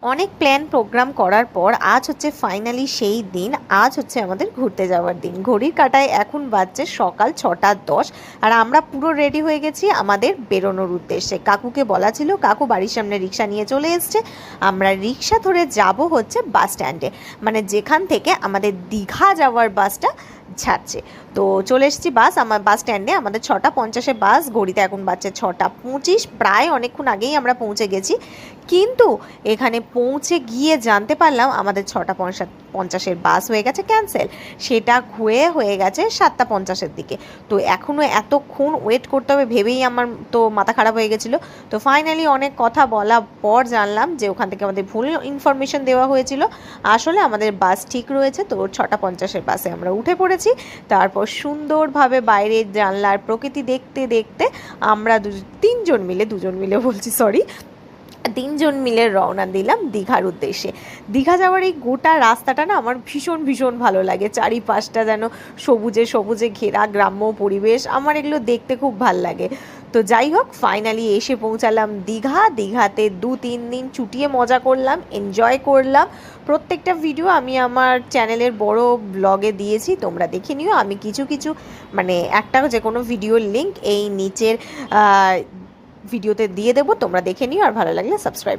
অনেক plan programme করার পর আজ হচ্ছে ফাইনালি সেই দিন। আজ হচ্ছে আমাদের ঘুরতে যাওয়ার দিন। ঘড়ির কাঁটায় এখন বাজছে সকাল 6:10 আর আমরা পুরো রেডি হয়ে গেছি আমাদের বেরোনোর উদ্দেশ্যে। কাকুকে বলা ছিল, কাকু বাড়ির সামনে রিক্সা নিয়ে চলে এসছে। আমরা রিক্সা ধরে যাব হচ্ছে বাস স্ট্যান্ডে, মানে যেখান থেকে আমাদের দীঘা যাওয়ার বাসটা ছাড়ছে। তো চলে এসেছি আমার বাস স্ট্যান্ডে। আমাদের 6:50 বাস, ঘড়িতে এখন বাজছে 6:25। প্রায় অনেকক্ষণ আগেই আমরা পৌঁছে গেছি, কিন্তু এখানে পৌঁছে গিয়ে জানতে পারলাম আমাদের 6:50 বাস হয়ে গেছে ক্যান্সেল। সেটা হয়ে গেছে 7:50 দিকে। তো এখনও এতক্ষণ ওয়েট করতে হবে ভেবেই আমার তো মাথা খারাপ হয়ে গেছিলো। তো ফাইনালি অনেক কথা বলা পর জানলাম যে ওখান থেকে আমাদের ভুল ইনফরমেশন দেওয়া হয়েছিল। আসলে আমাদের বাস ঠিক রয়েছে। তো 6:50 বাসে আমরা উঠে পড়েছি। তারপর সুন্দরভাবে বাইরের জানলার প্রকৃতি দেখতে দেখতে আমরা তিনজন মিলে রওনা দিলাম দীঘার উদ্দেশ্যে। দীঘা যাওয়ার এই গোটা রাস্তাটা না আমার ভীষণ ভীষণ ভালো লাগে। চারিপাশটা যেন সবুজে সবুজে ঘেরা গ্রাম্য পরিবেশ, আমার এগুলো দেখতে খুব ভাল লাগে। তো যাই হোক, ফাইনালি এসে পৌঁছালাম দীঘাতে 2-3 দিন চুটিয়ে মজা করলাম, এনজয় করলাম। প্রত্যেকটা ভিডিও আমি আমার চ্যানেলের বড় ব্লগে দিয়েছি, তোমরা দেখে নিও। আমি কিছু কিছু মানে একটা যে কোনো ভিডিওর লিঙ্ক এই নিচের ভিডিওতে দিয়ে দেবো, তোমরা দেখে নিও। আর ভালো লাগলে সাবস্ক্রাইব